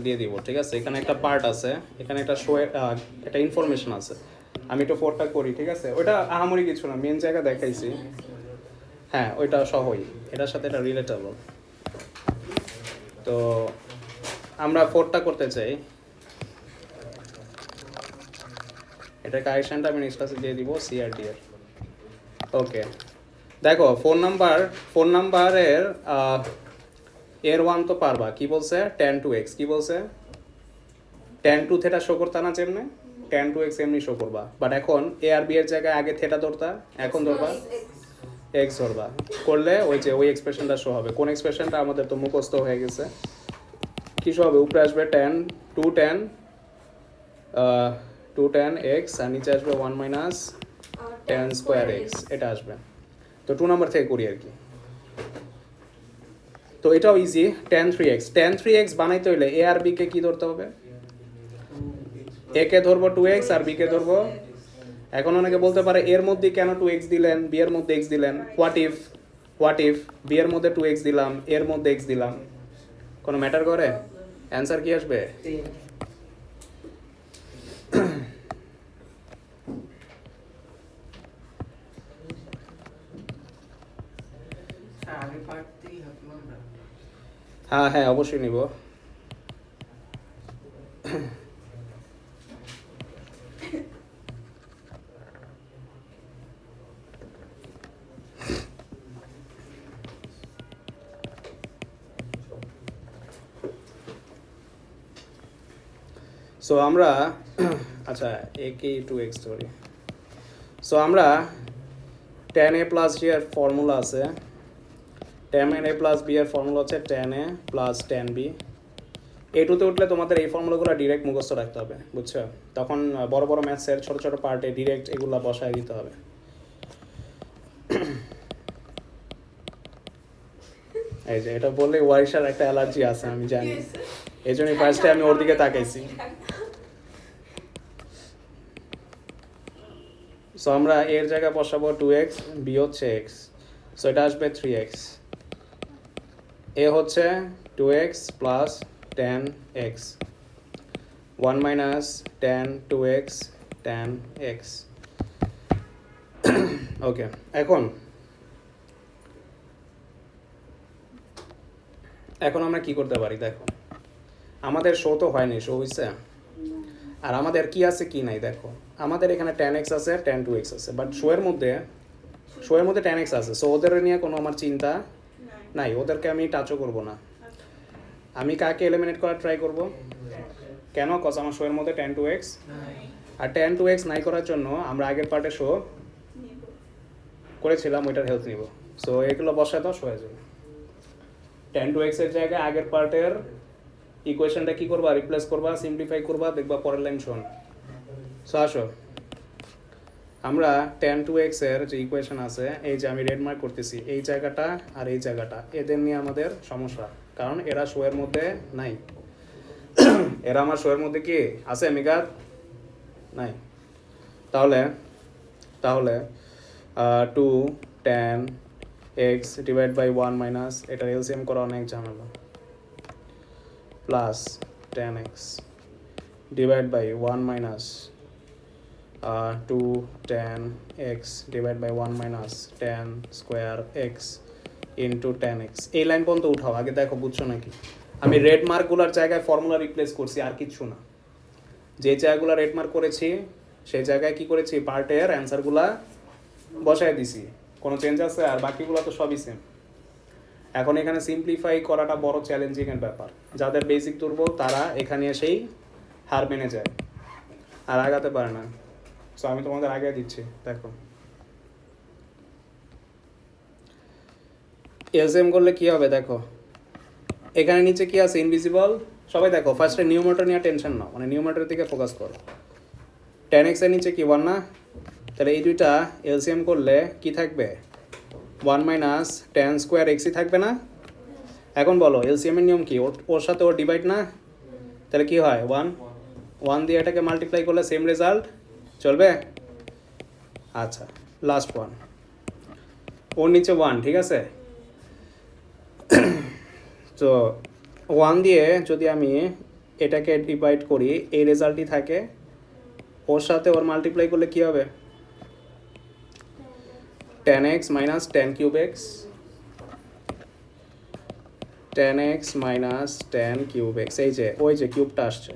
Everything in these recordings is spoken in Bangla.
দিয়ে দিব, ঠিক আছে? এখানে একটা পার্ট আছে, এখানে একটা শো একটা ইনফরমেশন আছে। আমি একটু ফোরটা করি, ঠিক আছে? ওইটা আহামরি কিছু না, মেন জায়গা দেখাইছি। হ্যাঁ, ওইটা সহই, এটার সাথে এটা রিলেটেবল। তো আমরা ফোরটা করতে চাই, এটা কারেকশনটা আমি নেক্সট ক্লাসে দিয়ে দিব সিআরডি এর। ওকে, দেখো ফোন নাম্বারের এর ওয়ান তো পারবা। কি বলছে? tan 2x। কি বলছে? tan 2 থেটা শো করতা না যেমনে, tan 2x এমনি শো করবা। বাট এখন এ আর বি এর জায়গায় আগে থেটা ধরতা, এখন ধরবা এক্স ধরবা। করলে ওই এক্সপ্রেশনটা শো হবে। কোন এক্সপ্রেশনটা? আমাদের তো মুখস্থ হয়ে গেছে। কি শো হবে? উপরে আসবে টু ট্যান এক্স, আর নিচে আসবে 1 মাইনাস tan স্কোয়ার এক্স, এটা আসবে। তো 2 নাম্বার থেকে করি আর কি। তো এটাও easy, tan 3x। tan 3x বানাইতে হইলে এ আর বি কে কি ধরতে হবে? এ কে ধরবো 2x আর বি কে ধরবো। এখন অনেকে বলতে পারে এর মধ্যে কেন 2x দিলেন, বি এর মধ্যে x দিলেন? হোয়াট ইফ বি এর মধ্যে 2x দিলাম, এর মধ্যে x দিলাম, কোনো ম্যাটার করে? অ্যান্সার কি আসবে? হ্যাঁ হ্যাঁ, অবশ্যই নিব। সো আমরা আচ্ছা এ কে 2x ধরি। সো আমরা tan a প্লাস বি এর ফর্মুলা আছে, tan a প্লাস বি এর ফর্মুলা হচ্ছে tan a plus tan b। এটুতে উঠলে তোমাদের এই ফর্মুলাগুলো ডিরেক্ট মুখস্থ রাখতে হবে, বুঝছো? তখন বড় বড় ম্যাথসের ছোট ছোট পার্টে ডিরেক্ট এগুলো বসায় দিতে হবে। এই যে এটা বললে ওয়াইশার একটা অ্যালার্জি আছে, আমি জানি। এই জন্যই ফার্স্টে আমি ওর দিকে তাকাইছি। সো আমরা এর জায়গায় বসাবো 2x, বি হচ্ছে x, সো এটা আসবে 3x। এ হচ্ছে 2x plus tan x, 1 minus tan 2x tan x। ওকে, এখন আমরা কি করতে পারি? দেখো, আমাদের শো তো হয়নি, শো হয়েছে। আর আমাদের কি আছে কি নাই দেখো, আমাদের এখানে tan x আছে, tan 2x আছে, বাট শো এর মধ্যে tan x আছে। সো ওদের নিয়ে কোনো আমার চিন্তা নাই, ওদেরকে আমি টাচও করবো না। আমি কাকে এলিমিনেট করার ট্রাই করব? কেন? কজ আমার শো এর মধ্যে tan 2x, আর tan 2x নাই করার জন্য আমরা আগের পার্টে শো করেছিলাম, ওইটার হেল্প নিব। সো এগুলো বসায় দাও, শো হয়ে যাবে। tan 2x এর জায়গায় আগের পার্টের ইকুয়েশনটা কি করবা? রিপ্লেস করবা, সিম্পলিফাই করবা, দেখবা পরের লাইন শোন। সো আসো, আমরা tan 2x এর যে ইকুয়েশন আছে, এই যে আমি রেড মার্ক করতেছি, এই জায়গাটা আর এই জায়গাটা, এদের নিয়ে আমাদের সমস্যা, কারণ এরা শো এর মধ্যে নাই। এরা আমার শো এর মধ্যে কি আছে? মিগাত নাই। তাহলে 2 tan x divide by 1 minus, এটা এলসিএম করা অনেক ঝামেলা, plus tan x divide by 1 minus 2 tan x divide by 1 minus tan square x into tan x। এই লাইন পর্যন্ত উঠাও আগে, দেখো বুঝছো নাকি? আমি রেড মার্কগুলোর জায়গায় ফর্মুলা রিপ্লেস করছি, আর কিচ্ছু না। যে জায়গাগুলো রেড মার্ক করেছি সেই জায়গায় কি করেছি? পার্টের অ্যান্সারগুলা বসায় দিছি, কোনো চেঞ্জ আছে? আর বাকিগুলো তো সবই সেম। এখন এখানে সিম্পলিফাই করাটা বড় চ্যালেঞ্জিংয়ের ব্যাপার। যাদের বেসিক দুর্বল তারা এখানে এসেই হার মেনে যায়, আর আগাতে পারে না। সো আমি তোমাদের আগে দিচ্ছি, দেখো এলসিএম করলে কি হবে? দেখো এখানে নিচে কি আছে? ইনভিজিবল। সবাই দেখো, ফার্স্টে নিউমারেটর নিয়ে টেনশন নাও, মানে নিউমারেটরের দিকে ফোকাস করো। tan x এর নিচে কি 1 না? তাহলে এই দুইটা এলসিএম করলে কি থাকবে? 1 মাইনাস tan স্কোয়ার এক্সই থাকবে না? এখন বলো এলসিএম এর নিয়ম কি? ওর সাথে ওর ডিভাইড না? তাহলে কি হয়? 1 দিয়ে এটাকে মাল্টিপ্লাই করলে সেম রেজাল্ট চলবে। আচ্ছা, লাস্ট ওয়ান, ওর নিচে 1, ঠিক আছে? তো 1 দিয়ে যদি আমি এটাকে ডিভাইড করি, এই রেজাল্টই থাকে, ওর সাথে ওর মাল্টিপ্লাই করলে কী হবে? 10x minus 10 cube x, 10x minus 10 cube x, এই যে ওই যে কিউবটা আসছে,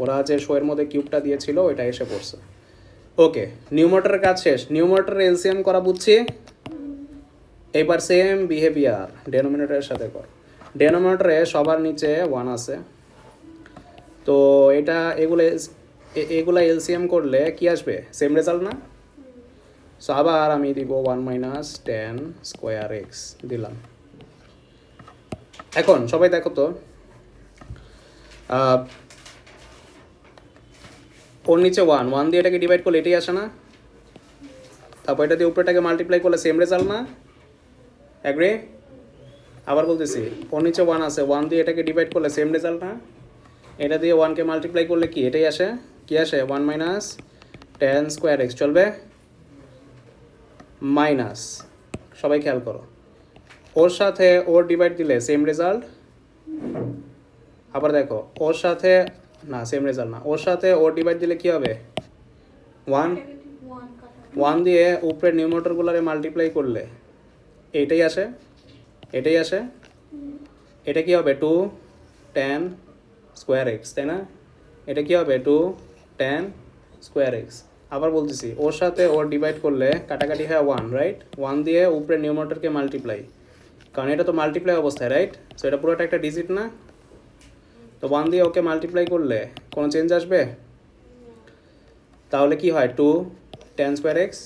ওরা যে শোয়ের মধ্যে কিউবটা দিয়েছিল ওইটা এসে পড়ছে। ওকে, নিউমারেটরের কাজ শেষ। নিউমারেটরের এলসিএম করা বুঝছি। এবার সেম বিহেভিয়ার ডেনোমিনেটরের সাথে কর। ডেনোমিনেটরে সবার নিচে 1 আছে, তো এটা এগুলো এলসিএম করলে কি আসবে? সেম রেজাল্ট না? সো আবার আমি দিব 1 মাইনাস 10 স্কোয়ার এক্স দিলাম। এখন সবাই দেখো তো, ওর নিচে 1 দিয়ে এটাকে ডিভাইড করলে এটাই আসে না? তারপর এটা দিয়ে উপরেটাকে মাল্টিপ্লাই করলে সেম রেজাল্ট না? অ্যাগ্রি? আবার বলতেছি, ওর নিচে 1 আছে, 1 দিয়ে এটাকে ডিভাইড করলে সেম রেজাল্ট না? এটা দিয়ে 1কে মাল্টিপ্লাই করলে কি এটাই আসে? কি আসে? 1 মাইনাস 10 স্কোয়ার এক্স চলবে, মাইনাস, সবাই খেয়াল করো, ওর সাথে ওর ডিভাইড দিলে সেম রেজাল্ট। আবার দেখো, ওর সাথে না, সেম রেজাল্ট না, ওর সাথে ওর ডিভাইড দিলে কি হবে? 1 দিয়ে উপরের নিউমারেটরগুলোরে মাল্টিপ্লাই করলে এইটাই আসে, এটাই আসে, এটা কি হবে? 2 10 স্কোয়ার এক্স, তাই না? এটা কি হবে? 2 10 স্কোয়ার এক্স। আবার বলতেছি, ওর সাথে ওর ডিভাইড করলে কাটাকাটি হয় 1, রাইট? 1 দিয়ে উপরের নিউমারেটরকে মাল্টিপ্লাই, কারণ এটা তো মাল্টিপ্লাই অবস্থায়, রাইট? সো এটা পুরোটা একটা ডিজিট না? তো 1 দিয়ে ওকে মাল্টিপ্লাই করলে কোনো চেঞ্জ আসবে? তাহলে কি হয়? 2 10 স্কোয়ার এক্স।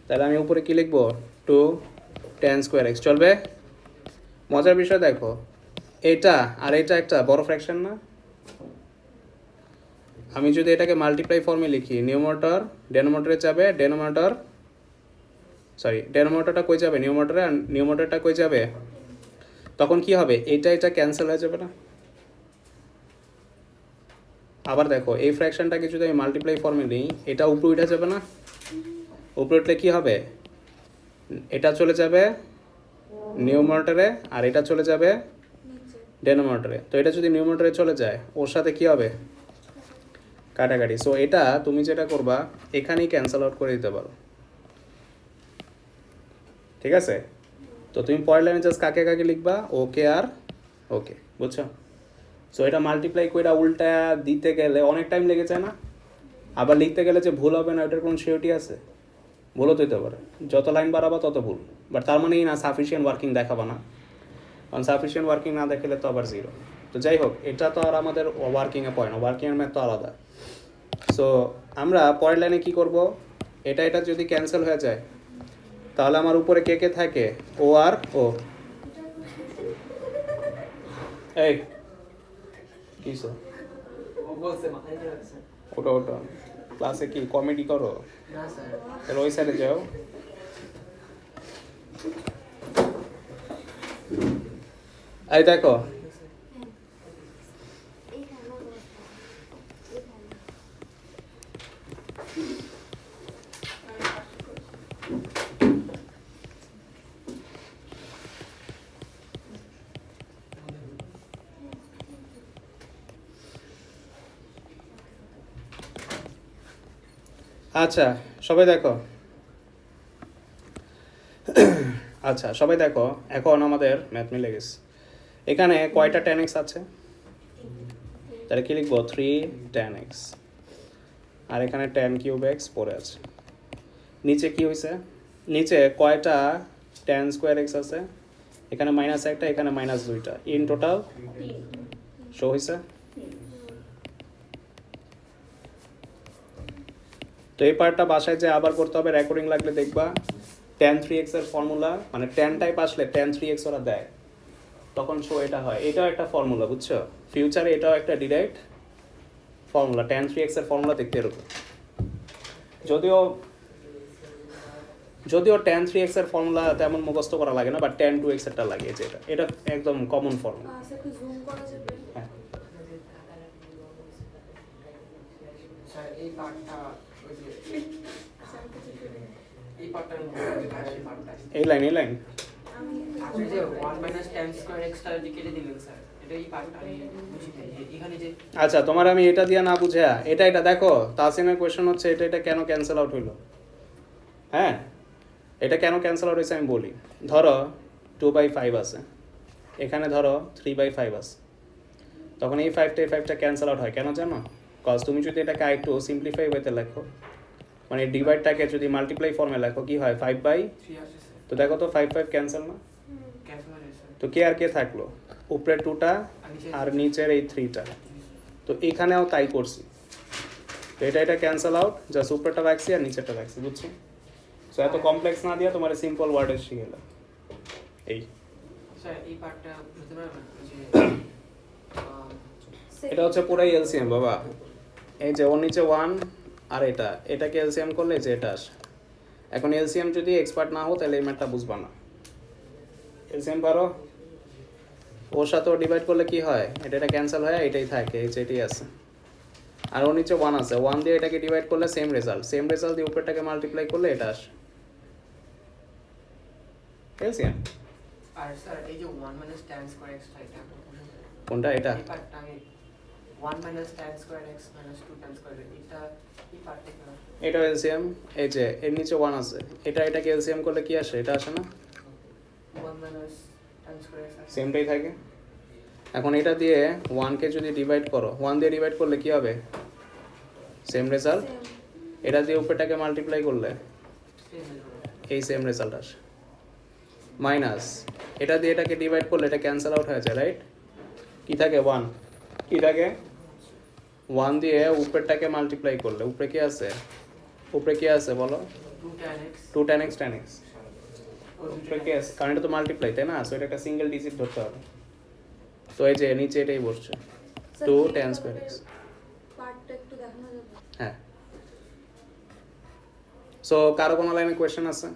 তাহলে আমি উপরে কি লিখবো? 2 10 স্কোয়ার এক্স চলবে। মজার বিষয় দেখো, এটা আর এটা একটা বড় ফ্র্যাকশন না? আমি যদি এটাকে মাল্টিপ্লাই ফর্মে লিখি, নিউমারেটর ডেনোমিনেটরে যাবে, ডেনোমিনেটরটা কই যাবে? নিউমারেটরে, আর নিউমারেটরটা কই যাবে? তখন কি হবে? এটা ক্যান্সেল হয়ে যাবে না? আবার দেখো, এই ফ্র্যাকশনটাকে যদি আমি মাল্টিপ্লাই ফর্মে নিই, এটা উপরে উঠে যাবে না? উপরে উঠলে কী হবে? এটা চলে যাবে নিউমারেটরে, আর এটা চলে যাবে ডেনোমিনেটরে। তো এটা যদি নিউমারেটরে চলে যায়, ওর সাথে কি হবে? কাটাকাটি। সো এটা তুমি যেটা করবা, এখানেই ক্যান্সেল আউট করে দিতে পারো, ঠিক আছে? তো তুমি পরের লাইনে জাস্ট কাকে কাকে লিখবা? ওকে আর ওকে, বুঝছো? সো এটা মাল্টিপ্লাই করে উল্টা দিতে গেলে অনেক টাইম লেগে যায় না? আবার লিখতে গেলে যে ভুল হবে না ওটার কোনো সিউরিটি আছে? ভুলও তো হতে পারে, যত লাইন বাড়াবা তত ভুল। বাট তার মানেই না সাফিসিয়েন্ট ওয়ার্কিং দেখাবা না, কারণ সাফিসিয়েন্ট ওয়ার্কিং না দেখালে তো আবার 0। তো যাই হোক, এটা তো আর আমাদের ওয়ার্কিংয়ে পড়ে না, ওয়ার্কিংয়ের ম্যাথ তো আলাদা। সো আমরা পরের লাইনে কী করব? এটা যদি ক্যান্সেল হয়ে যায়, তাহলে আমার উপরে কে কে থাকে? ও আর ও। এই কিসে ওটা ক্লাসে কি কমেডি করো? তাহলে ওই সাইডে যাও। এই দেখো, আচ্ছা সবাই দেখো, এখন আমাদের ম্যাথ মিলে গেছে। এখানে কয়টা 10x আছে? তাহলে কি লিখবো? 3 10x, আর এখানে 10 কিউব এক্স পড়ে আছে। নিচে কি হয়েছে? নিচে কয়টা 10 স্কোয়ার এক্স আছে? এখানে মাইনাস একটা, এখানে মাইনাস 2টা, ইন টোটাল শো হয়েছে। তো এই পার্টটা বাসায় যে আবার করতে হবে, রেকর্ডিং লাগলে দেখবা। tan 3x এর ফর্মুলা, মানে 10 টাইপ আসলে tan 3x ওরা দেয়, তখন শো এটা হয়। এটাও একটা ফর্মুলা, বুঝছো? ফিউচারে এটাও একটা ডিরেক্ট ফর্মুলা। tan 3x এর ফর্মুলা দেখতে এরকম। যদিও tan 3x এর ফর্মুলা তেমন মুখস্থ করা লাগে না, বাট tan 2x এরটা লাগে, যেটা এটা একদম কমন ফর্মুলা। হ্যাঁ, এই লাইন যে 1 - tan স্কয়ার x টা কেটে দিলেন স্যার, এটাই পার্ট আমি বুঝি নাই যে এখানে যে আচ্ছা তোমার আমি এটা দিয়ে না বুঝে এটা দেখো তাসিমের কোয়েশ্চেন হচ্ছে এটা কেন ক্যান্সেল আউট হইলো। হ্যাঁ এটা কেন ক্যান্সেল আউট হয়েছে আমি বলি। ধরো 2/5 আছে, এখানে ধরো 3/5 আছে, তখন এই 5টা ক্যান্সেল আউট হয় কেন জানো? কজ তুমি যদি এটাকে আরেকটু সিম্পলিফাই ওয়েতে লেখো, মানে ডিভাইডটাকে যদি মাল্টিপ্লাই ফর্মে লেখো কি হয় 5/, 3 আসছে স্যার, তো দেখো তো 5 ক্যান্সেল না, ক্যান্সেল হয়ে গেছে তো কে আর কে থাকলো? উপরে 2টা আর নিচের এই 3টা। তো এখানেও তাই করছি, তো এটা ক্যান্সেল আউট, জাস্ট উপরেটা রাখছি আর নিচেরটা রাখছি, বুঝছো? সো এত কমপ্লেক্স না দিয়ে তোমার সিম্পল ওয়ার্ডে শিখে গেলাম। এই স্যার এই পার্টটা বুঝতে পারবেন যে এটা হচ্ছে পুরাই এলসিএম বাবা। এই যে ওর নিচে 1 আর এটাকে এলসিএম করলে যে এটা আসে। এখন এলসিএম যদি এক্সপার্ট না হো তাহলে এই ম্যাথটা বুঝবা না। এলসিএম পারো, ওর সাথে ডিভাইড করলে কি হয়, এটা ক্যান্সেল হয় এটাই থাকে, এই যে এটাই আছে। আর ওর নিচে 1 আছে, 1 দিয়ে এটাকে ডিভাইড করলে সেম রেজাল্ট দিয়ে উপরটাকে মাল্টিপ্লাই করলে এটা আসে এলসিএম। আর স্যার এই যে 1 - tan স্কয়ার x এটা কোনটা? এটা এই পার্টটা আমি 1 - tan square x - 2 tan square এটা এই পার্টটা কি? এটা এলসিএম, এই যে এর নিচে 1 আছে, এটাকে এলসিএম করলে কি আসে? এটা আসে না, 1 - tan স্কয়ার x সেমটাই থাকে। এখন এটা দিয়ে 1 কে যদি ডিভাইড করো, 1 দিয়ে ডিভাইড করলে কি হবে? Same result. এটা দিয়ে উপরটাকে মাল্টিপ্লাই করলে এই সেম রেজাল্ট আসে। মাইনাস এটা দিয়ে এটাকে ডিভাইড করলে এটা ক্যান্সেল আউট হয়ে যায়, রাইট? কি থাকে? 1 কি থাকে? 1 দিয়ে উপরটাকে মাল্টিপ্লাই করলে উপরে কি আছে? উপরে কি আছে বলো? 2 tan x উপরে কি আছে? কারণ এটা তো মাল্টিপ্লাই, তাই না? সো এটা একটা সিঙ্গেল ডিজিট ধরতে হবে। তো এই যে নিচে এটাই বসছে 2 tan স্কয়ার x। পার্টটা একটু দেখানো যাবে? হ্যাঁ। সো কারো কোনো লাইনে কোয়েশ্চেন আছে?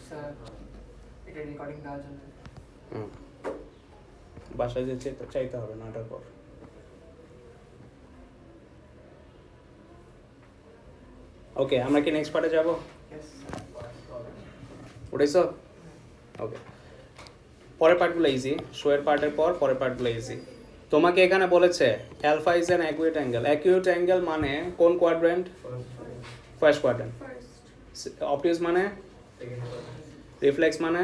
স্যার এটা রেকর্ডিং দেওয়ার জন্য বাসায় যে চাইতে হবে নাটার পর। ওকে, আমরা কি নেক্সট পার্টে যাব? উঠেছো? ওকে, পরের পার্টগুলো ইজি, শো এর পার্টের পর পরের পার্টগুলো ইজি। তোমাকে এখানে বলেছে alpha is an acute angle. Acute angle মানে কোন কোয়াড্রেন্ট? First quadrant. অবটিউস মানে? রিফ্লেক্স মানে?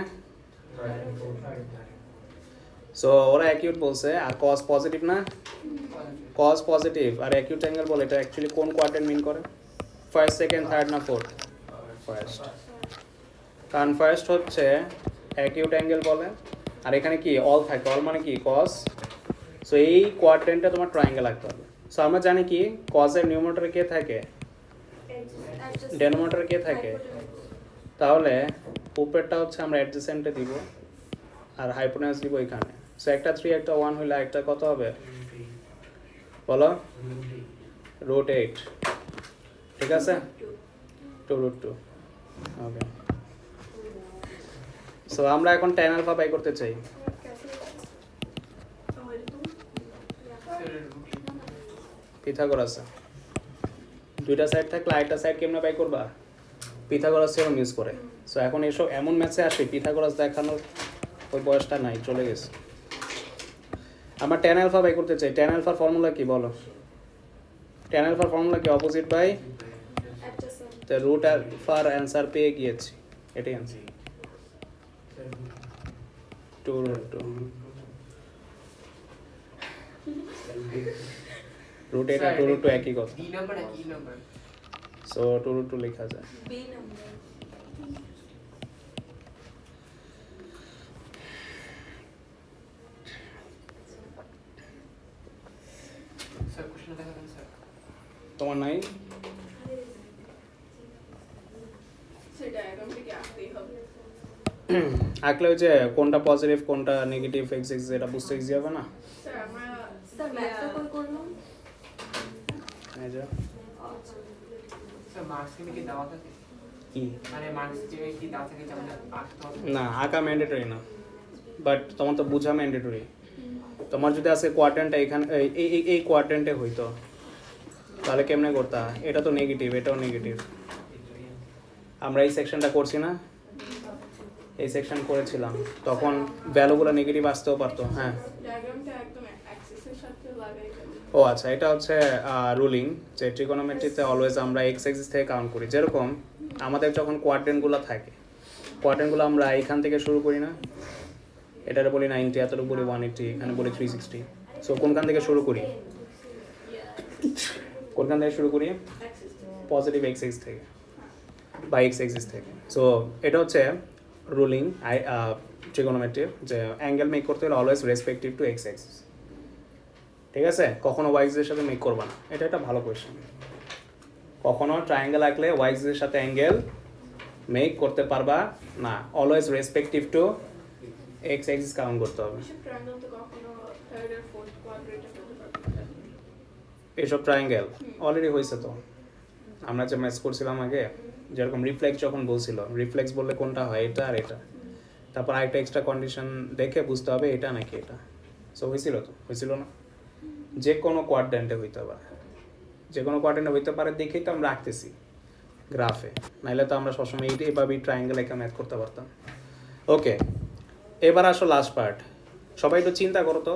সো ওরা অ্যাকিউট বলছে, আর কজ পজিটিভ না? কজ পজিটিভ আর অ্যাকিউট অ্যাঙ্গেল বলে, এটা অ্যাকচুয়ালি কোন কোয়াড্রেন্ট মিন করে? ফার্স্ট, সেকেন্ড, থার্ড না ফোর্থ? ফার্স্ট। কারণ ফার্স্ট হচ্ছে অ্যাকিউট অ্যাঙ্গেল বলে, আর এখানে কি অল থাকে, অল মানে কি কজ। সো এই কোয়াড্রেন্টটা তোমার ট্রায়াঙ্গেল লাগতে হবে। সো আমরা জানি কি কজের নিউমারেটরে কে থাকে, ডেনোমিনেটরে কে থাকে, তাহলে উপরেরটা হচ্ছে আমরা অ্যাডজেসেন্টে দিব আর হাইপোটেনাস দিব এখানে। সো একটা 3 একটা 1 হইলে একটা কত হবে বলো? √8, ঠিক আছে? 2√2। ওকে, সো আমরা এখন tan আলফা বাই করতে চাই। পিথাগোরাস দুইটা সাইড থাকলে আরেকটা সাইড কেমনে বাই করবা? পিথাগোরাস থিওরেম ইউজ করে। সো এখন এসব এমন ম্যাথে আসে পিথাগোরাস দেখানোর ওই বয়সটা নাই, চলে গেছে। আমরা tan আলফা বাই করতে চাই। tan আলফার ফর্মুলা কি বলো? tan আলফার ফর্মুলা কি? অপোজিট বাই তো রুট আলফার অ্যান্সার পেয়ে গিয়েছি, এটাই অ্যান্সার 2√2। রুট এটা 2√2 একই কথা। বি নাম্বার কি নাম্বার? সো 2√2 লেখা যায়। B number. স্যার কোশ্চেন দেখাবেন স্যার? তোমার নাই? সেটা একদম থেকে আসতেই হবে। আঁকলে ওই যে কোনটা পজিটিভ কোনটা নেগেটিভ এক্স এক্স এটা বুঝতে ইজি হবে না? স্যার ম্যাথটা কই করলাম? এই যে স্যার মার্কস কি দেওয়া থাকে? কি মানে মার্কস কি দেওয়া থাকে যেমন আঁকতে হবে? না, আঁকা ম্যান্ডেটরি না, বাট তোমার তো বোঝা ম্যান্ডেটরি। তোমার যদি আজকে কোয়াড্রেন্টটা এখানে এই কোয়াড্রেন্টে হইতো তাহলে কেমনে করতা? এটা তো নেগেটিভ, এটাও নেগেটিভ। আমরা এই সেকশনটা করছি না, এই সেকশন করেছিলাম, তখন ভ্যালুগুলো নেগেটিভ আসতেও পারতো। হ্যাঁ, ডায়াগ্রামটা একদম অ্যাক্সিসের সাথে লাগাই দেবে। ও আচ্ছা, এটা হচ্ছে রুলিং যে ট্রিগোনোমেট্রিতে অলওয়েজ আমরা এক্স অ্যাক্সিস থেকে কাউন্ট করি। যেরকম আমাদের যখন কোয়াড্রেন্টগুলো থাকে, কোয়াড্রেন্টগুলো আমরা এখান থেকে শুরু করি না, এটারে বলি 90, এতটুকু বলি 180, এখানে বলি 360। সো কোনখান থেকে শুরু করি? কোনখান থেকে শুরু করি? অ্যাক্সিস পজিটিভ এক্স এক্স থেকে বা এক্স এক্সিস থেকে। সো এটা হচ্ছে রুলিং ট্রিগোনোমেট্রির, যে অ্যাঙ্গেল মেক করতে হলে always respective to X axis. ঠিক আছে, কখনো ওয়াইজের সাথে মেক করবা না। এটা একটা ভালো কোয়েশ্চেন। কখনো ট্রায়াঙ্গেল আঁকলে ওয়াইজের সাথে অ্যাঙ্গেল মেক করতে পারবা না, always respective to X axis count করতে হবে। এসব ট্রায়াঙ্গেল তো কখনো থার্ড আর ফোর্থ কোয়াড্রেন্টে করতে পারবে না। এসব ট্রায়াঙ্গেল অলরেডি হয়েছে তো, আমরা যে ম্যাচ করছিলাম আগে, যেরকম রিফ্লেক্স যখন বলছিল, রিফ্লেক্স বললে কোনটা হয়, এটা আর এটা, তারপর আরেকটা এক্সট্রা কন্ডিশন দেখে বুঝতে হবে এটা নাকি এটা। সো হয়েছিল তো, হয়েছিল না? যে কোনো কোয়াড্রেন্টে হইতে পারে, যে কোনো কোয়াড্রেন্টে হইতে পারে দেখেই তো আমরা রাখতেছি গ্রাফে, নাইলে তো আমরা সবসময় এইভাবেই ট্রায়াঙ্গেল এঁকে ম্যাথ করতে পারতাম। ওকে, এবার আসো লাস্ট পার্ট। সবাই একটু চিন্তা করো তো,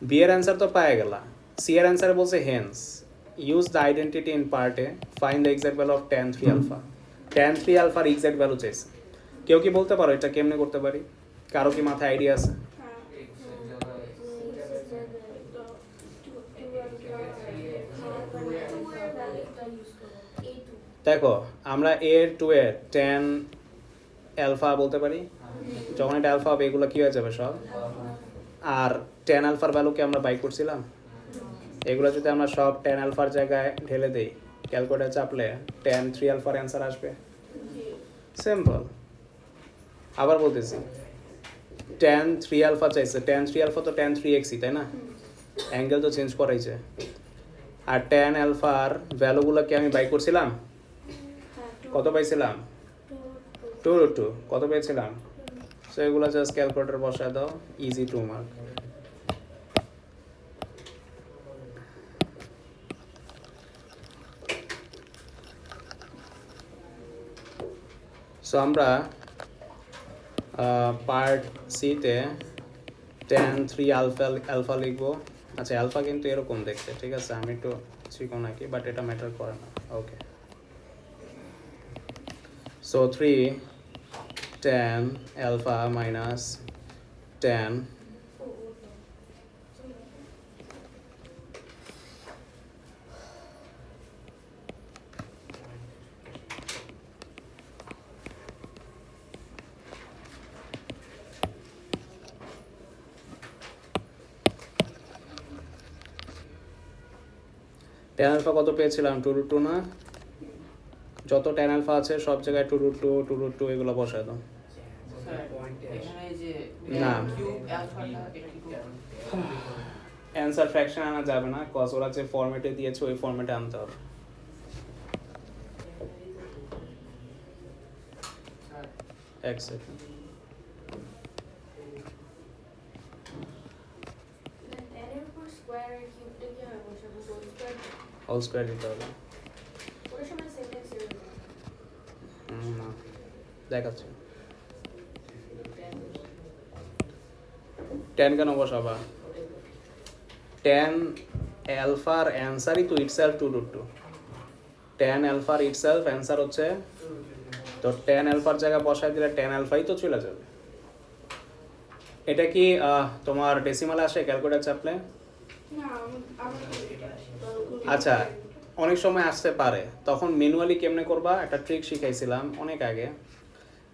বি এর অ্যান্সার তো পায়ে গেলা, সি এর অ্যান্সারে বলছে hence use the identity in পার্টে find the exact value of tan 3 alpha. tan 3 আলফার এক্সাক্ট ভ্যালু চাইছে। কেউ কি বলতে পারো এটা কেমনে করতে পারি? কারো কি মাথায় আইডিয়া আছে? দেখো, আমরা এর টু এর tan অ্যালফা বলতে পারি, যখন এটা অ্যালফা হবে এগুলো কি হয়ে যাবে সব, আর tan আলফার ভ্যালুকে আমরা বাই করছিলাম, এগুলো যদি আমরা সব tan আলফার জায়গায় ঢেলে দেই, ক্যালকুলেটর চাপলে tan 3 আলফার অ্যান্সার আসবে। সিম্পল। আবার বলতেছি, tan 3 আলফা চাইছে, tan 3 আলফা তো tan 3x তাই না? অ্যাঙ্গেল তো চেঞ্জ করাইছে, আর tan আলফার ভ্যালুগুলোকে আমি বাই করছিলাম, কত পাইছিলাম? 2√2। কত পেয়েছিলাম? সো এগুলো জাস্ট ক্যালকুলেটর বসায় দাও, ইজি টু মার্ক। সো আমরা পার্ট সিতে tan 3 আলফা লিখবো। আচ্ছা, আলফা কিন্তু এরকম দেখতে, ঠিক আছে, আমি একটু চিকন আঁকি, বাট এটা ম্যাটার করে না। Okay, so 3 tan alpha minus tan tan alpha কত পেয়েছিলাম? 2√2 না? যত tan আলফা আছে সব জায়গায় 2√2 এগুলো বসায় দাও। এখানে এই যে না। কিউব অ্যালফাটা এটা কি করব? অ্যান্সার ফ্র্যাকশন আনা যাবে না, কজ ওরা যে ফরম্যাটে দিয়েছে ওই ফরম্যাটে আনতে হবে। স্যার এক সেকেন্ড, হোল স্কোয়ার দিতে হবে। না, দেখাচ্ছি। tan কেন বসাবা? tan আলফার অ্যান্সারই তো ইটসেলফ 2√2। tan আলফার ইটসেলফ অ্যান্সার হচ্ছে, তো tan আলফার জায়গায় বসায় দিলে tan আলফাই তো চলে যাবে। এটা কি তোমার ডেসিমালে আসে ক্যালকুলেটর চাপলে? আচ্ছা, অনেক সময় আসতে পারে, তখন ম্যানুয়ালি কেমনে করবা একটা ট্রিক শিখাইছিলাম অনেক আগে।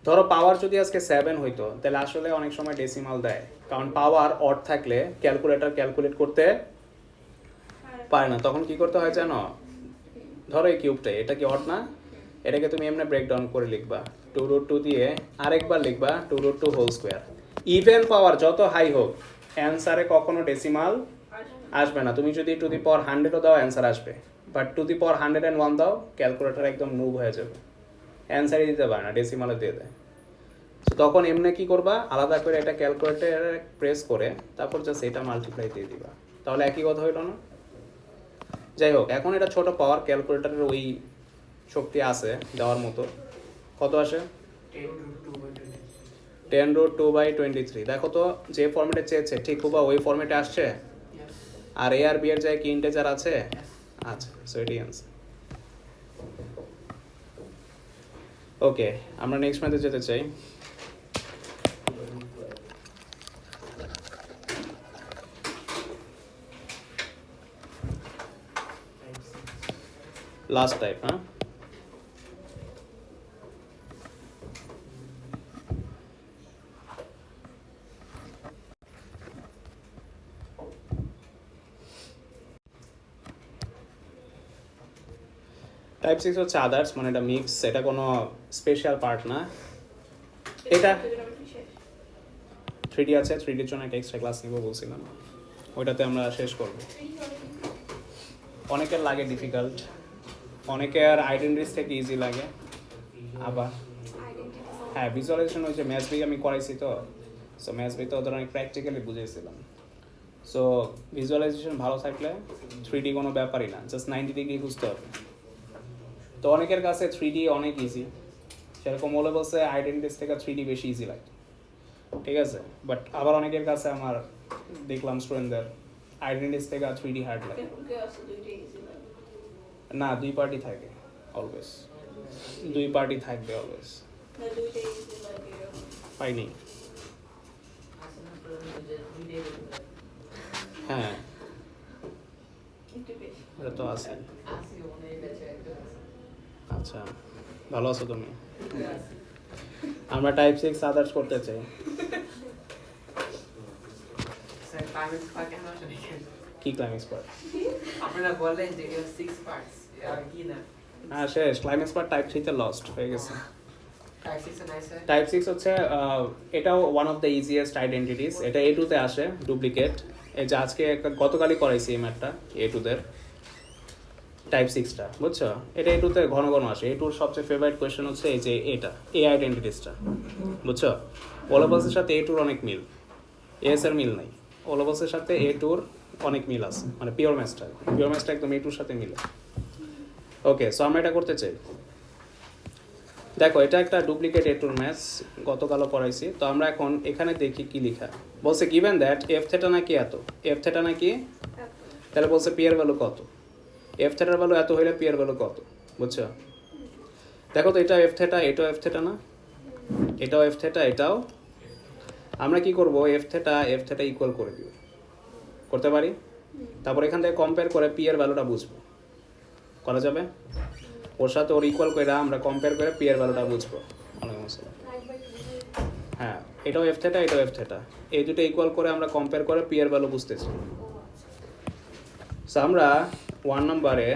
ধরো পাওয়ার যদি আজকে 7 হইতো, তাহলে আসলে অনেক সময় ডেসিমাল দেয়, কারণ পাওয়ার অড থাকলে ক্যালকুলেটর ক্যালকুলেট করতে পারে না। তখন কি করতে হয় জানো? ধরো এই কিউবটাই, এটা কি অড না? এটাকে তুমি এমনি ব্রেকডাউন করে লিখবা 2√2 দিয়ে আরেকবার লিখবা 2√2 হোল স্কোয়ার। ইভেন পাওয়ার যত হাই হোক অ্যান্সারে কখনো ডেসিমাল আসবে না। তুমি যদি টু দি পাওয়ার 100ও দাও অ্যান্সার আসবে, বাট টু দি পাওয়ার 101 দাও ক্যালকুলেটর একদম নুব হয়ে যাবে, অ্যান্সারই দিতে পারে না, ডেসিমালে দিয়ে দেয়। তো তখন এমনি কি করবা, আলাদা করে এটা ক্যালকুলেটরে প্রেস করে তারপর জাস্ট এটা মাল্টিপ্লাই দিয়ে দিবা, তাহলে একই কথা হইল না? যাই হোক, এখন এটা ছোট পাওয়ার, ক্যালকুলেটরের ওই শক্তি আছে দেওয়ার মতো। কত আসে? 10√2/23। দেখো তো যে ফর্মেটে চেয়েছে ঠিক হুবা ওই ফর্মেটে আসছে, আর এ আর বি এর জায়গায় কি ইন্টিজার আছে? আচ্ছা, সো এটাই অ্যান্সার। ওকে, আমরা নেক্সট ম্যাথে যেতে চাই। লাস্ট টাইপ, হ্যাঁ? টাইপ 6 হচ্ছে আদার্স, মানে এটা মিক্স, এটা কোনো স্পেশাল পার্ট না। এটা 3D আছে, 3Dর জন্য একটা এক্সট্রা ক্লাস নিব বলছিলাম, ওইটাতে আমরা শেষ করব। অনেকের লাগে ডিফিকাল্ট, অনেকের আইডেন্টিটিস থেকে ইজি লাগে, আবার হ্যাঁ ভিজুয়ালাইজেশন হচ্ছে ম্যাথস বই আমি করাইছি তো, সো ম্যাথস বই তো ওদের অনেক প্র্যাকটিক্যালি বুঝিয়েছিলাম। সো ভিজুয়ালাইজেশন ভালো থাকলে 3D কোনো ব্যাপারই না, জাস্ট 90 ডিগ্রি খুঁজতে হবে। তো অনেকের কাছে 3D অনেক ইজি, সেরকম বলে বলছে আইডেন্টিটিস থেকে 3D বেশি ইজি লাগে, ঠিক আছে? বাট আবার অনেকের কাছে আমার দেখলাম স্টুডেন্টদের আইডেন্টিটিস থেকে 3D হার্ড লাগে। না, দুই পার্টি থাকে অলওয়েজ, দুই পার্টি থাকবে অলওয়েজ। পাইনি? হ্যাঁ, এটা তো আছে। আচ্ছা, ভালো আছো তুমি? আমরা টাইপ 6 আদার্স করতে চাই। স্যার ক্লাইমেট পার্ট কেন আসে দেখেন? কি ক্লাইম্যাক্স পার্ট? আপনারা বললেন যে এর 6 পার্টস, আর কি না? হ্যাঁ শেষ, ক্লাইম্যাক্স পার্ট টাইপ 3 তে লস্ট হয়ে গেছে। টাইপ 6 এর নাই স্যার? টাইপ 6 হচ্ছে এটাও one of the easiest identities. এটা A2 তে আসে ডুপ্লিকেট। এই যে আজকে গতকালই করাইছি এই ম্যাথটা A2 দের টাইপ 6টা, বুঝছো? এটা A2 তে ঘন ঘন আসে। A2 এর সবচেয়ে ফেভারিট কোয়েশ্চেন হচ্ছে এই যে এটা এই আইডেন্টিটিসটা, বুঝছো? ওলাবাসের সাথে A2 এর অনেক মিল, এস এর মিল নাই। ওলাবাসের সাথে A2 এর অনেক মিল আছে, মানে পিওর ম্যাথসটা একদম A2 এর সাথে মিলে। ওকে, সো আমরা এটা করতে চাই। দেখো, এটা একটা ডুপ্লিকেট A2 ম্যাথস, গতকালও পড়াইছি। তো আমরা এখন এখানে দেখি কি লেখা বলছে। গিভেন দ্যাট এফ থেটা নাকি এত, এফ থেটা নাকি, তাহলে বলছে পি এর ভ্যালু কত, এফ থেটার ভ্যালু এত হইলে পি এর ভ্যালু কত, বুঝছো? দেখো তো, এটা এফ থেটা, এটাও এফ থেটা না, এটাও এফ থেটা, এটাও। আমরা কি করব, এফ থেটা ইকুয়াল করে দিব, করতে পারি। তারপর এখান থেকে কম্পেয়ার করে পি এর ভ্যালুটা বুঝবো, করা যাবে? ওর সাথে ওর ইকুয়াল করে আমরা কম্পেয়ার করে পি এর ভ্যালুটা বুঝবো। হ্যাঁ, এটাও এফ থেটা, এটাও এফ থেটা, এই দুটো ইকুয়াল করে আমরা কম্পেয়ার করে পি এর ভ্যালু বুঝতেছি। সো আমরা 1 নম্বরে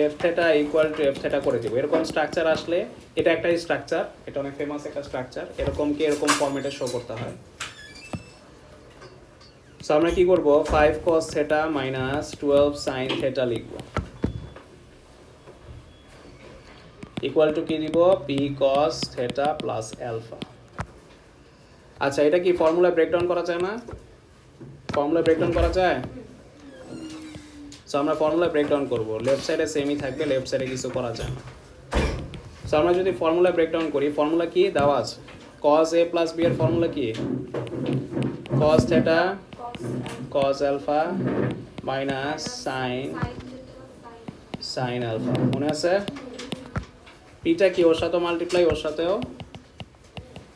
F theta equal to F theta করে দেবো। এরকম স্ট্রাকচার আসলে, এটা একটা স্ট্রাকচার, এটা অনেক ফেমাস একটা স্ট্রাকচার, এরকম কি এরকম ফরম্যাটে শো করতে হয়। সো আমরা কি করব, 5 cos theta minus 12 sin theta লিখব, ইকুয়াল টু কি দিব, p cos theta plus alpha. আচ্ছা, এটা কি ফর্মুলা ব্রেকডাউন করা যায় না? ফর্মুলা ব্রেকডাউন করা যায়। সো আমরা ফর্মুলা ব্রেকডাউন করব, লেফট সাইডে সেমই থাকবে, লেফট সাইডে কিছু করা যায় না। সো আমরা যদি ফর্মুলা ব্রেকডাউন করি, ফর্মুলা কি দেওয়া আছে, cos a প্লাস b এর ফর্মুলা কি, cos theta cos alpha minus sin alpha, মনে আছে? পিটা কি ওর সাথে মাল্টিপ্লাই, ওর সাথেও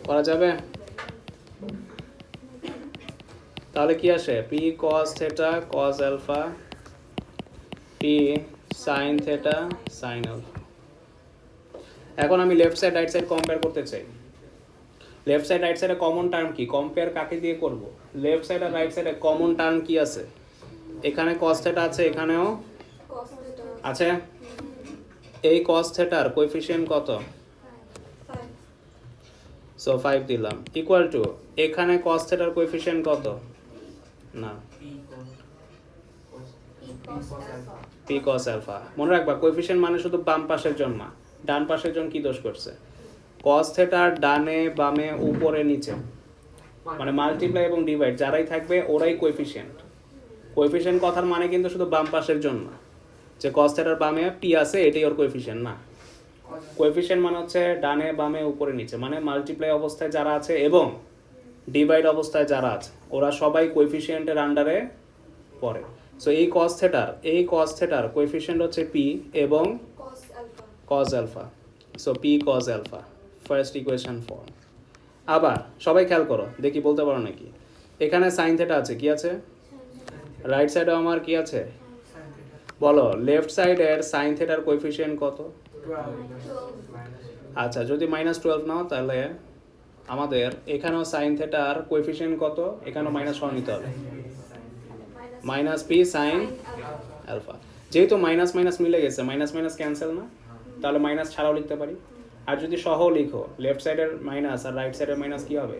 করা যাবে। তাহলে কি আসে, p cos theta cos alpha p sin theta sin alpha। এখন আমি left side right side compare করতে চাই। লেফট সাইড রাইট সাইডে কমন টার্ম কি, কম্পেয়ার কাকে দিয়ে করব? লেফট সাইড আর রাইট সাইডে কমন টার্ম কি আছে? এখানে cos theta আছে, এখানেও আছে। এই cos থিটার কোএফিসিয়েন্ট কত? 5 সো 5 দিলাম ইকুয়াল টু এখানে cos থিটার কোএফিসিয়েন্ট কত? না e cos alpha p cos alpha। মনে রাখবা কোএফিসিয়েন্ট মানে শুধু বাম পাশের জন না, ডান পাশের জন কি দোষ করছে? cos থিটার ডানে বামে উপরে নিচে মানে মাল্টিপ্লাই এবং ডিভাইড যারাই থাকবে ওরাই কোএফিসিয়েন্ট। কোএফিসিয়েন্ট কথার মানে কিন্তু শুধু বাম পাশের জন্য, যে cos থিটার বামে p আছে এটাই ওর কোএফিসিয়েন্ট না। কোএফিসিয়েন্ট মানে হচ্ছে ডানে বামে উপরে নিচে, মানে মাল্টিপ্লাই অবস্থায় যারা আছে এবং ডিভাইড অবস্থায় যারা আছে ওরা সবাই কোএফিসিয়েন্টের আন্ডারে পড়ে। সো এই cos থিটার কোএফিসিয়েন্ট হচ্ছে p এবং cos alpha cos alpha। So p cos alpha first equation form. আবার সবাই খেয়াল করো, দেখি বলতে পারো নাকি? এখানে sin থিটা আছে, কি আছে? রাইট সাইডে আমার কি আছে বলো? লেফট সাইডের sin থিটার কোএফিসিয়েন্ট কত? আচ্ছা, যদি -12 নাও তাহলে আমাদের এখানেও sin থিটার কোএফিসিয়েন্ট কত? এখানেও -1 নিতে হবে, -p sin alpha। যেহেতু মাইনাস মাইনাস মিলে গেছে, মাইনাস মাইনাস ক্যান্সেল না, তাহলে মাইনাস ছাড়াও লিখতে পারি। আর যদি সহ লিখো, লেফট সাইডের মাইনাস আর রাইট সাইডের মাইনাস কি হবে?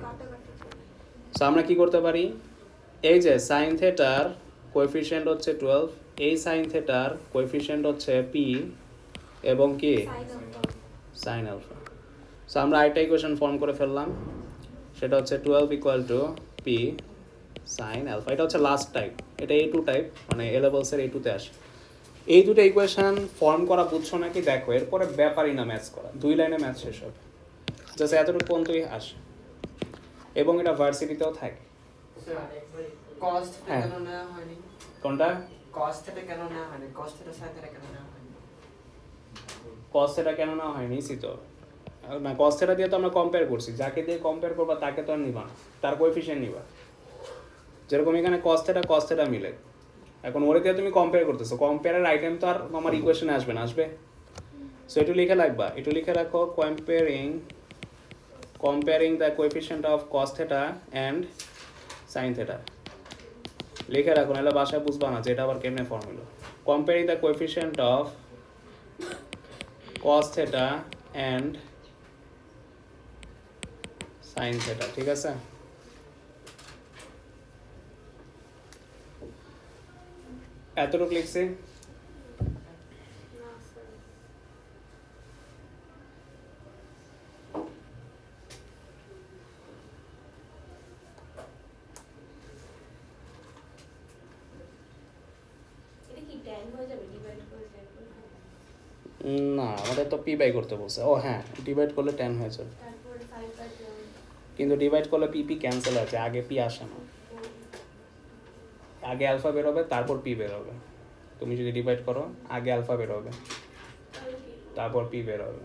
সো আমরা কি করতে পারি? এই যে sin থিটার কোএফিসিয়েন্ট হচ্ছে 12, এই sin থিটার কোএফিসিয়েন্ট হচ্ছে p এবং কি sin alpha। সো আমরা আরেকটা ইকুয়েশন ফর্ম করে ফেললাম, সেটা হচ্ছে 12 equal to p sin alpha। এটা হচ্ছে লাস্ট টাইপ, এটা A2 টাইপ, মানে এ লেভেলসের A2 তে আসে। এই দুটো ইকুয়েশন ফর্ম করা বুঝছো নাকি দেখো, এরপরে ব্যাপারই না ম্যাথস করা, 2 লাইনে ম্যাথস শেষ হবে, জাস্ট এতটুকু পর্যন্তই আসে এবং এটা ভার্সিটিতেও থাকে। cos থিটা হ্যাঁ। কেন নেওয়া হয়নি? কোনটা? cos থিটা কেন নেওয়া হয়নি? cos থিটা sin থিটা কেন নেওয়া হয়নি? cos থিটা কেন না হয়? নিছি তো না, cos থিটা দিয়ে তো আমরা কম্পেয়ার করছি, যাকে দিয়ে কম্পেয়ার করবা তাকে তো আর নিবা না, তার কোএফিসিয়েন্ট নিবা। যেরকম এখানে cos থিটা মিলে, এখন ওরে দিয়ে তুমি কম্পেয়ার করতেছো, কম্পেয়ারের আইটেম তো আর আমার ইকুয়েশনে আসবে না, আসবে? সো একটু লিখে রাখবা, একটু লিখে রাখো, comparing the coefficient of cos theta and sin theta লিখে রাখো, নাহলে বাসায় বুঝবা না যে এটা আবার কেমনে ফর্ম হলো। comparing the coefficient of cos theta and sin theta, ঠিক আছে? এতটুকু লিখছি। না স্যার এটা কি tan হয়ে যাবে ডিভাইড করে না, আমাদের তো পি বাই করতে বলছে। ও হ্যাঁ, ডিভাইড করলে 10 হয়ে যাবে, তারপরে 5 বাই 10 কিন্তু ডিভাইড করলে পি ক্যান্সেল আছে, আগে পি আসে না, আগে আলফা বের হবে তারপর পি বের হবে। তুমি যদি ডিভাইড করো আগে আলফা বের হবে তারপর পি বের হবে,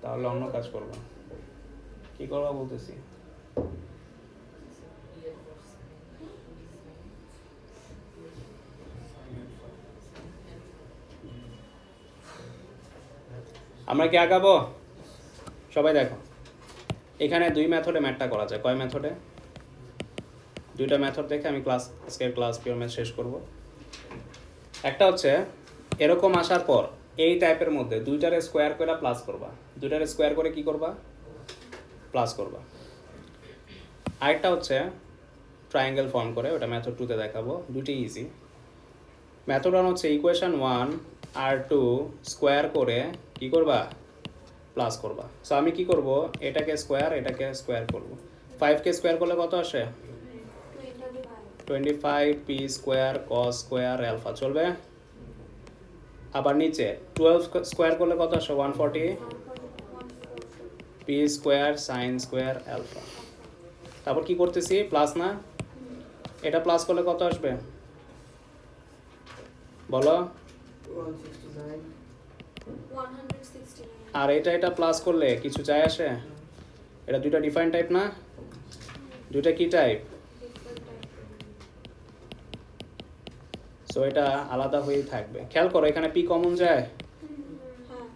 তাহলে অন্য কাজ করবো। কি করবো বলতেছি? আমরা কি আগাবো? সবাই দেখো, এখানে 2 মেথডে ম্যাথটা করা যায়। কয় মেথডে? 2টা মেথড দেখে আমি আজকের ক্লাস পিওর ম্যাথ শেষ করব। একটা হচ্ছে এরকম আসার পর এই টাইপের মধ্যে 2টারে স্কোয়ার করে প্লাস করবা, 2টারে স্কোয়ার করে কি করবা? প্লাস করবা। আরেকটা হচ্ছে ট্রায়াঙ্গেল ফর্ম করে, ওটা মেথড 2তে দেখাবো, দুটি ইজি। মেথড 1 হচ্ছে ইকুয়েশন 1 আর 2 স্কোয়ার করে কি করবা? প্লাস করবা। সো আমি কি করব, এটাকে স্কোয়ার করব। 5কে স্কোয়ার করলে কত আসে? 25 p square cos square alpha, চলবে? আবার নিচে 12 স্কোয়ার করলে কত আসে? 140 p square sin square alpha. তারপর কি করতেছি? প্লাস না? এটা প্লাস করলে কত আসবে বলো? 169 আর এটা প্লাস করলে কিছু যায় আসে? এটা দুইটা ডিফারেন্ট টাইপ না? দুইটা কি টাইপ? সো এটা আলাদা হয়েই থাকবে। খেয়াল করো, এখানে পি কমন যায়, হ্যাঁ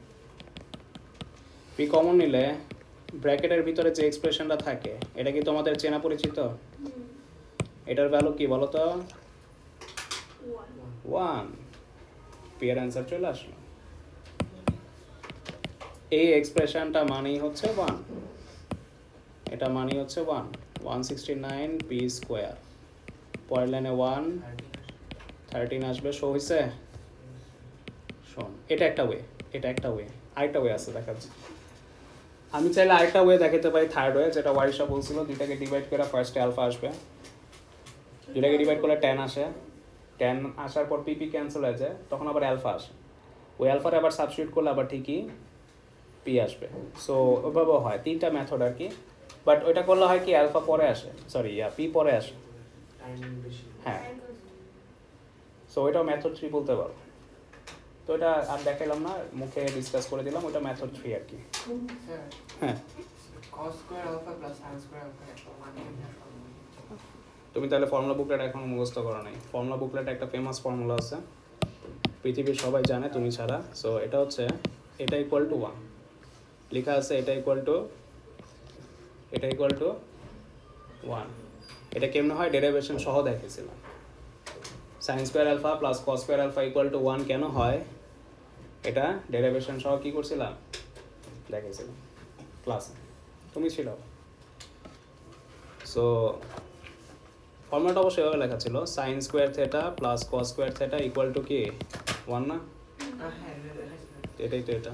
পি কমন নিলে ব্র্যাকেটের ভিতরে যে এক্সপ্রেশনটা থাকে এটা কি তোমাদের চেনা পরিচিত? এটার ভ্যালু কি বলো তো? 1। পি এর অ্যান্সার চলে আসলো। এই এক্সপ্রেশনটা মানেই হচ্ছে 1, এটা মানেই হচ্ছে 1, 169 পি স্কোয়ার। পরের লাইনে 113 আসবে, শো হয়েছে? শোন, এটা একটা ওয়ে, এটা একটা ওয়ে, আরেকটা ওয়ে আছে দেখাচ্ছি। আমি চাইলে আরেকটা ওয়ে দেখাতে পারি, থার্ড ওয়ে, যেটা ওয়ারিশা বলছিল, দুইটাকে ডিভাইড করে ফার্স্টে আলফা আসবে, দুইটাকে ডিভাইড করলে 10 আসে, 10 আসার পর পিপি ক্যান্সেল হয়ে যায়, তখন আবার অ্যালফা আসে, ওই অ্যালফারে আবার সাবস্টিটিউট করলে আবার ঠিকই পি আসবে। সো ওইভাবেও হয়, 3টা মেথড আর কি, বাট ওইটা করলে হয় কি অ্যালফা পরে আসে, সরি পি পরে আসে। টাইম বেশি। হ্যাঁ, সো ওইটাও মেথড 3 বলতে পারো। তো এটা আর দেখাইলাম না, মুখে ডিসকাস করে দিলাম, ওইটা মেথড 3 আর কি। স্যার হ্যাঁ, cos square alpha plus sin square alpha একটা মানে তুমি তাহলে ফর্মুলা বুকলেট এখনো মুখস্থ করো নাই। ফর্মুলা বুকলেট একটা ফেমাস ফর্মুলা আছে, পৃথিবীর সবাই জানে তুমি ছাড়া। সো এটা হচ্ছে, এটা ইকুয়াল টু 1 লেখা আছে, এটা ইকুয়াল টু 1। এটা কেমনে হয়, ডেরিভেশন সহ দেখেছিলাম। sin square alpha plus cos square alpha equal to 1 কেন হয়, এটা ডেরিভেশন সহ কি করছিলাম, দেখেছিলাম ক্লাসে, তুমি ছিল। সো ফর্মুলাটা অবশ্যই এভাবে লেখা ছিল, sin square theta plus cos square theta equal to কি 1 না? হ্যাঁ এটাই তো এটা।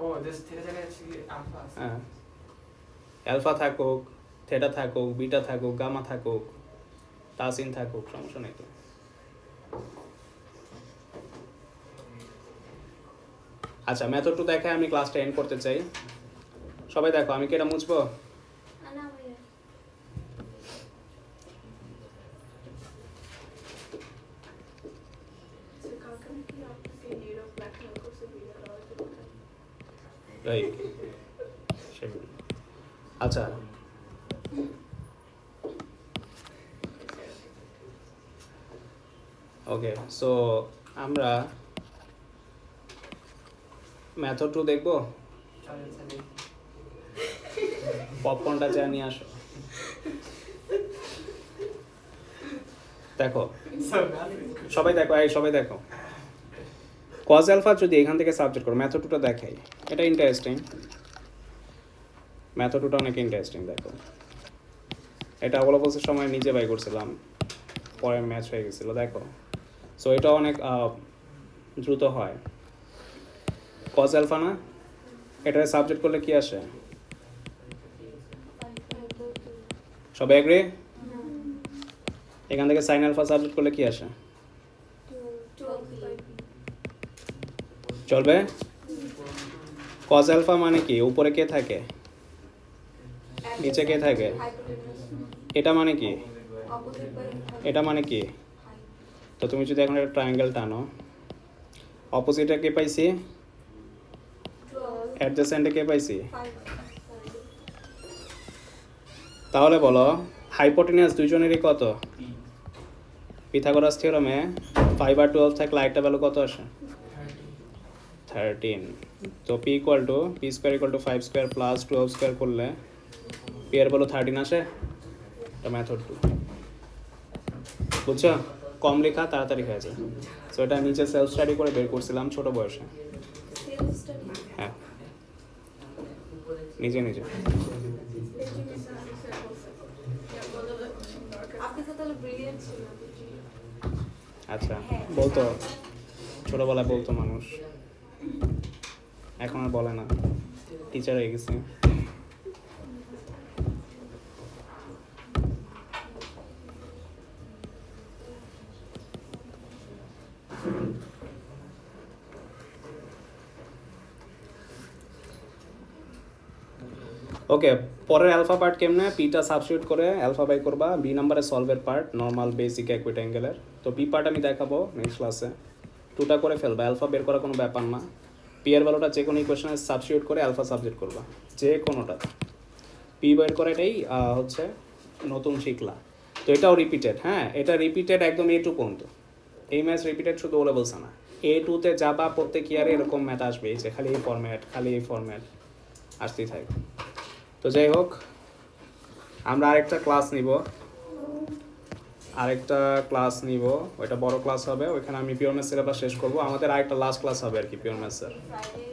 ও দিস থিটা জায়গায় অ্যাকচুয়ালি আলফা আছে। হ্যাঁ, অ্যালফা থাকুক, থেটা থাকুক, বিটা থাকুক, গামা থাকুক, তাসিন থাকুক, সমস্যা নেই তো। আচ্ছা, মেথড 2 দেখে আমি ক্লাসটা এন্ড করতে চাই। সবাই দেখো, আমি কি এটা মুছবো? না ভাইয়া, So, কালকে নাকি আপনাকে ইউরোপ লেখার কোর্সে দিয়ে দেওয়া হয়েছে। রাইট, আচ্ছা ওকে। সো আমরা মেথড 2 দেখবো। চলেন স্যার দেখি। পপকর্নটা যা নিয়ে আসো। দেখো সবাই দেখো, সবাই দেখো, কজ আলফা যদি এখান থেকে সাবজেক্ট করো, মেথড 2টা দেখাই, এটা ইন্টারেস্টিং, মেথড 2টা অনেক ইন্টারেস্টিং। দেখো, এটা অবলম্বনের সময় নিজে বাই করছিলাম, পরে ম্যাচ হয়ে গেছিলো। দেখো, সো এটা অনেক দ্রুত হয়। কজ আলফা না, এটা সাবজেক্ট করলে কি আসে, সবাই এগ্রি? এখান থেকে সাইন আলফা সাবজেক্ট করলে কি আসে, চলবে? কজ আলফা মানে কি, উপরে কে থাকে, নিচে কে থাকে, এটা মানে কি, এটা মানে কি? তো তুমি যদি এখন একটা ট্রায়াঙ্গেল টানো, অপোজিটে কে পাইছি, অ্যাডজেসেন্টে কে পাইছি, তাহলে বলো হাইপোটেনিয়াস দুইজনেরই কত? পিথাগোরাস থিওরেমে 5 আর 12 থাকলে আরেকটা ভ্যালু কত আসে, 13। তো P square equal to 5 square plus 12 square করলে পি এর ভ্যালু 13 আসে। এটা মেথড 2, বুঝছো? কম লেখা তাড়াতাড়ি হয়ে যায়। সো এটা নিচে সেলফ স্টাডি করে বের করছিলাম ছোট বয়সে। হ্যাঁ, নিজে নিজে। আপনি তো তাহলে ব্রিলিয়েন্ট ছিলেন। আচ্ছা, বলতো ছোটবেলায় বলতো মানুষ, এখন আর বলে না, টিচার হয়ে গেছে। ওকে, পরের অ্যালফা পার্ট কেমনে, পিটা সাবস্টিটিউট করে অ্যালফা বাই করবা, বি নাম্বারে সলভের পার্ট নর্মাল বেসিক অ্যাকুইট অ্যাঙ্গেলের। তো পি পার্ট আমি দেখাবো নেক্সট ক্লাসে, 2টা করে ফেলবা, অ্যালফা বের করা কোনো ব্যাপার না। পি এর ভ্যালুটা যে কোনো ইকুয়েশনে সাবস্টিটিউট করে অ্যালফা সাবজেক্ট করবা, যে কোনোটা। পি বের করে এটাই হচ্ছে নতুন শিখলা। তো এটাও রিপিটেড, হ্যাঁ এটা রিপিটেড একদম A2 পর্যন্ত। এই ম্যাথ রিপিটেড শুধু ওলে বলছে না, A2-তে যাবা প্রত্যেক ইয়ারে এরকম ম্যাথ আসবে, এই যে খালি এই ফরম্যাট আসতেই থাকবে। তো যাই হোক, আমরা আরেকটা ক্লাস নিব, ওইটা বড় ক্লাস হবে, ওইখানে আমি পিওর ম্যাথ সিলেবাস শেষ করবো। আমাদের আরেকটা লাস্ট ক্লাস হবে আর কি পিওর ম্যাথসের। ফ্রাইডে